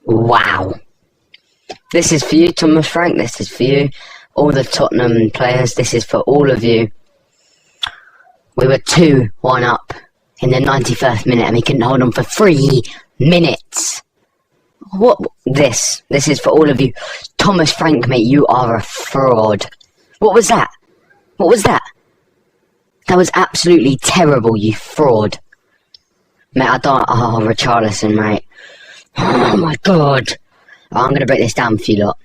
Wow. This is for you, Thomas Frank. This is for you. All the Tottenham players. This is for all of you. We were 2-1 up in the 91st minute and we couldn't hold on for 3 minutes. What? This is for all of you. Thomas Frank, mate, you are a fraud. What was that? What was that? That was absolutely terrible, you fraud. Mate, I don't... Oh, Richarlison, mate. Oh, my God. I'm going to break this down for you lot.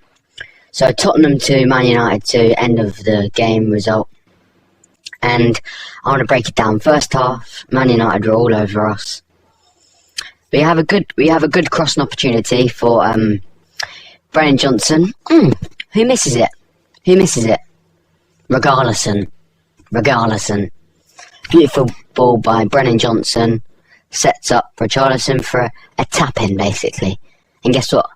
So, Tottenham 2, Man United 2, end of the game result. And I want to break it down. First half, Man United were all over us. We have a good crossing opportunity for Brennan Johnson. Who misses it? Who misses it? Richarlison. Beautiful ball by Brennan Johnson. Sets up Richarlison for a tap-in, basically. And guess what?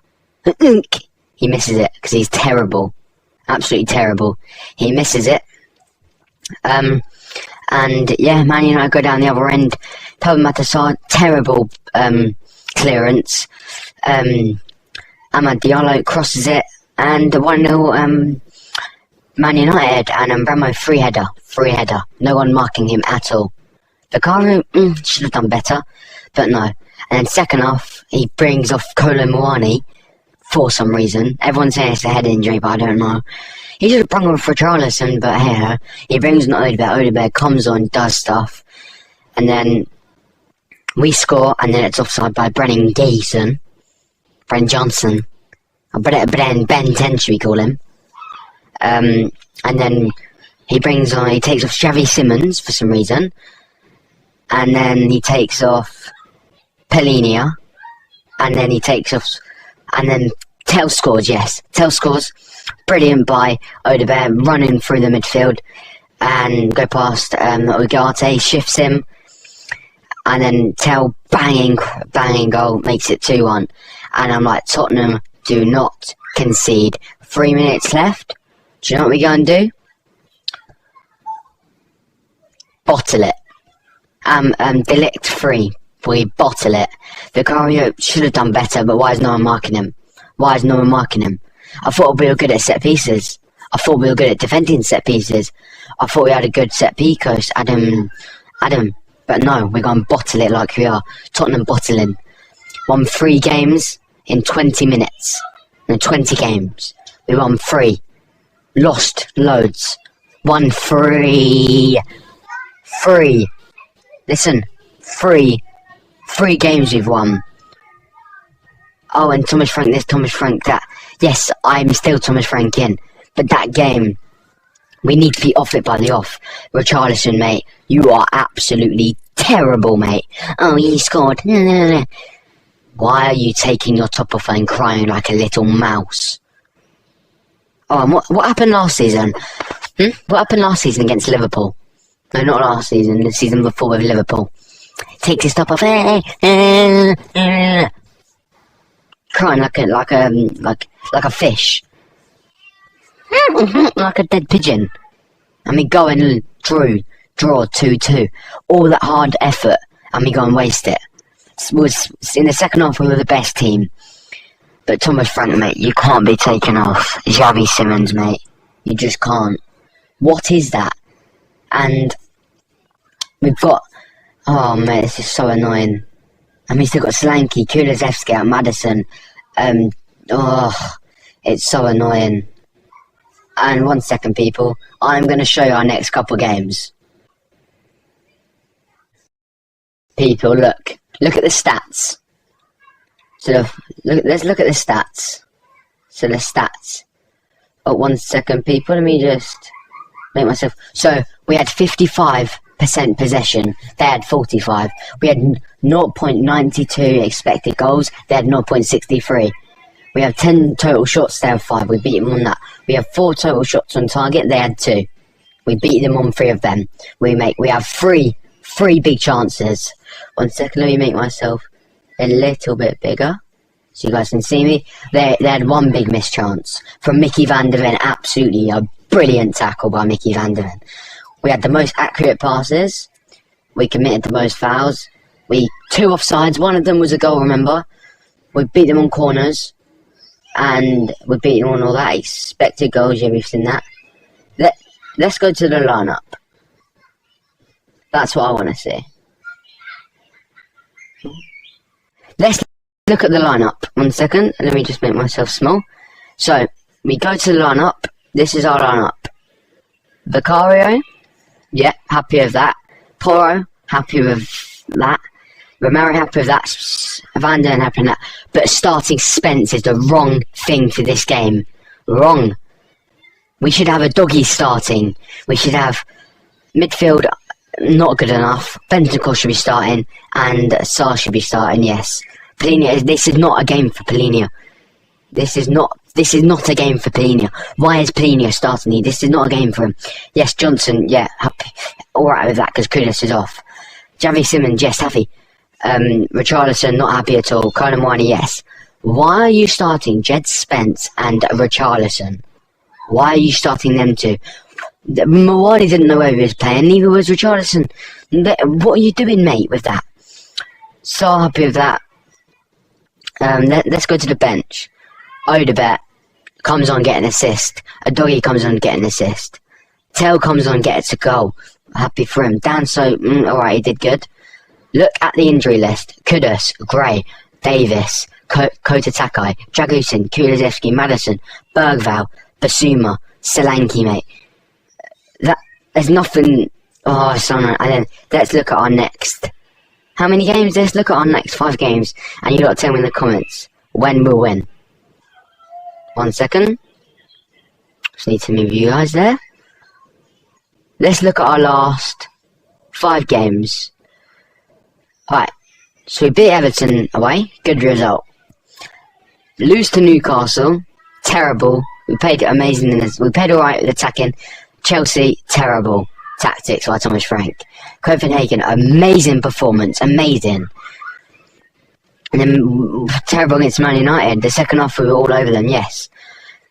He misses it, because he's terrible. Absolutely terrible. He misses it. And, yeah, Man United go down the other end. Tottenham terrible clearance. Amad Diallo crosses it. And the 1-0 Man United. And Bremo free header. No one marking him at all. Vicario should have done better, but no. And then second half, he brings off Kolo Muani for some reason. Everyone's saying it's a head injury, but I don't know. He should have brought off Richarlison, but hey, he brings on Odbert. Odbert comes on, does stuff, and then we score, and then it's offside by Brennan Johnson. Ben 10, should we call him? And then he takes off Xavi Simons for some reason. And then he takes off Pellinia. And then he takes off... And then Tell scores, yes. Tell scores. Brilliant by Odbert, running through the midfield. And go past Ugarte, shifts him. And then Tell, banging goal, makes it 2-1. And I'm like, Tottenham, do not concede. 3 minutes left. Do you know what we're going to do? Bottle it. LIGT free. We bottle it. Vicario should have done better, but why is no one marking him? I thought we were good at set pieces. I thought we were good at defending set pieces. I thought we had a good set piece coach, Adam. But no, we're going to bottle it like we are. Tottenham bottling. Won 3 games in 20 minutes. In 20 games. We won 3. Lost loads. Won 3. Listen, 3 games we've won. Oh, and Thomas Frank this, Thomas Frank that. Yes, I'm still Thomas Frank in. But that game, we need to be off it by the off. Richarlison, mate, you are absolutely terrible, mate. Oh, he scored. Why are you taking your top off and crying like a little mouse? Oh, and what happened last season? What happened last season against Liverpool? No, not last season. The season before with Liverpool. Takes his top off. Crying like a fish. Like a dead pigeon. And we go and draw 2-2. All that hard effort, and we go and waste it. In the second half, we were the best team. But Thomas Frank, mate, you can't be taken off. Xavi Simons, mate. You just can't. What is that? And we've got... Oh, mate, this is so annoying. And we still got Solanke, Kulusevski out, Maddison. It's so annoying. And 1 second, people. I'm going to show you our next couple games. People, look. Look at the stats. Let's look at the stats. So the stats. Oh, 1 second, people. Let me just make myself... So, we had 55% possession. They had 45. We had 0.92 expected goals. They had 0.63. We have 10 total shots. They have 5. We beat them on that. We have 4 total shots on target. They had 2. We beat them on 3 of them. We have 3 big chances. 1 second. Let me make myself a little bit bigger so you guys can see me. They had 1 big missed chance from Mickey van der Ven. Absolutely a brilliant tackle by Mickey van der Ven. We had the most accurate passes. We committed the most fouls. 2 offsides. 1 of them was a goal, remember? We beat them on corners, and we beat them on all that. Expected goals, yeah, we've seen that. Let's go to the lineup. That's what I want to see. Let's look at the lineup. 1 second, let me just make myself small. So, we go to the lineup. This is our lineup. Vicario, yeah, happy with that. Porro, happy with that. Romero, happy with that. Van Den, happy with that. But starting Spence is the wrong thing for this game. Wrong. We should have Udogie starting. We should have midfield, not good enough. Bentancur should be starting, and Sarr should be starting, yes. Polina, this is not a game for Polina. This is not a game for Polina. Why is Polina starting? This is not a game for him. Yes, Johnson, yeah, happy. Alright with that, because Kudus is off. Javi Simmons, yes, happy. Richarlison, not happy at all. Colin Mwani, yes. Why are you starting Jed Spence and Richarlison? Why are you starting them two? Mwani didn't know where he was playing, neither was Richarlison. What are you doing, mate, with that? So happy with that. Let's go to the bench. Odbert comes on, get an assist. Udogie comes on, get an assist. Tell comes on, gets a goal. Happy for him. Danso, alright, he did good. Look at the injury list. Kudus, Gray, Davis, Kota Takai, Dragusin, Kulusevski, Madison, Bergval, Basuma, Solanke, mate. There's nothing. Oh, it's on. And then let's look at our next. How many games? Let's look at our next 5 games, and you got to tell me in the comments when we'll win. 1 second. Just need to move you guys there. Let's look at our last 5 games. Alright, so we beat Everton away, good result. Lose to Newcastle, terrible. We played amazing in this. We played alright with attacking. Chelsea, terrible. Tactics by Thomas Frank. Copenhagen, amazing performance, amazing. And then terrible against Man United. The second half we were all over them, yes.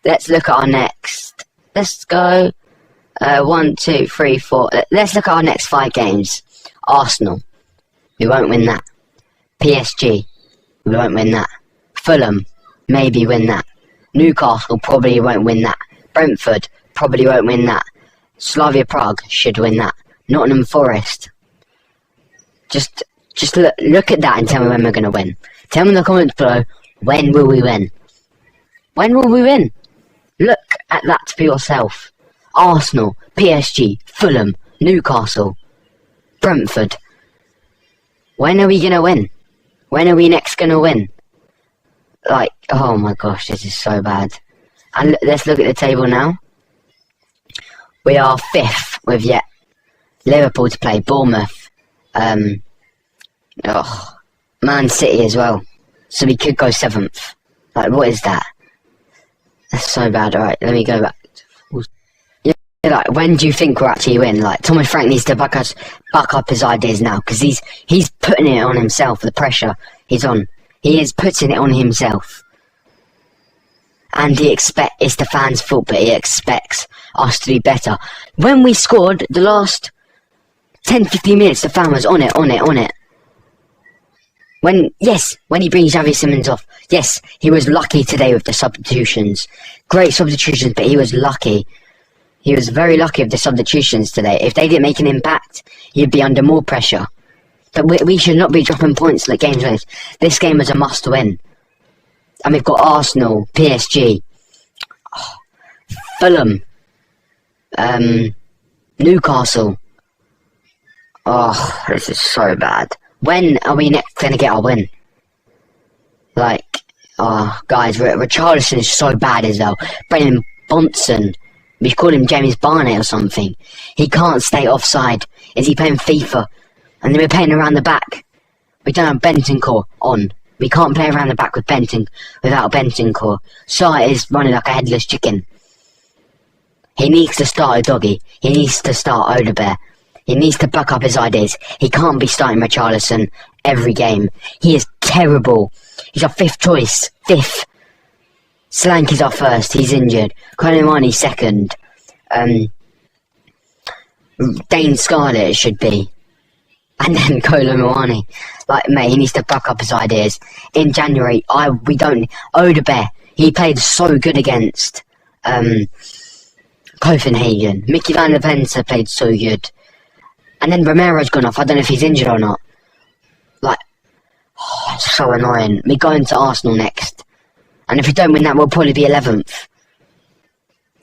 Let's look at our next. Let's go 1, 2, 3, 4. Let's look at our next 5 games. Arsenal, we won't win that. PSG, we won't win that. Fulham, maybe win that. Newcastle, probably won't win that. Brentford, probably won't win that. Slavia Prague should win that. Nottingham Forest. Just look at that and tell me when we're going to win. Tell me in the comments below, when will we win? When will we win? Look at that for yourself. Arsenal, PSG, Fulham, Newcastle, Brentford. When are we going to win? When are we next going to win? Like, oh my gosh, this is so bad. And let's look at the table now. We are 5th with yet Liverpool to play, Bournemouth, Man City as well. So we could go 7th. Like, what is that? That's so bad. Alright, let me go back. Yeah, like, when do you think we'll actually win? Like, Thomas Frank needs to back up his ideas now, because he's putting it on himself, the pressure he's on. He is putting it on himself. And it's the fans' fault, but he expects us to do better. When we scored the last 10-15 minutes, the fan was on it. When he brings Javi Simmons off. Yes, he was lucky today with the substitutions. Great substitutions, but he was lucky. He was very lucky with the substitutions today. If they didn't make an impact, he'd be under more pressure. But we should not be dropping points like games like this. This game is a must-win. And we've got Arsenal, PSG, Fulham, Newcastle. Oh, this is so bad. When are we next going to get our win? Like, oh, guys, Richarlison is so bad as well. Brennan Bonson, we call him James Barnett or something. He can't stay offside. Is he playing FIFA? And then we're playing around the back. We don't have Bentancur on. We can't play around the back with without Bentancur. Sarr is running like a headless chicken. He needs to start Udogie. He needs to start Odbert. He needs to back up his ideas. He can't be starting Richarlison every game. He is terrible. He's our 5th choice. 5th. Solanke is our 1st. He's injured. Konomani 2nd. Dane Scarlett should be. And then Kolo Muani. Like, mate, he needs to buck up his ideas. In January, Odbert, he played so good against Copenhagen. Mickey van der Venster played so good. And then Romero's gone off. I don't know if he's injured or not. Like, it's so annoying. We're going to Arsenal next. And if we don't win that, we'll probably be 11th.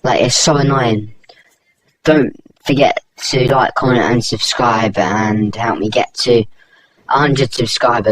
Like, it's so annoying. Don't forget to like, comment and subscribe and help me get to 100 subscribers.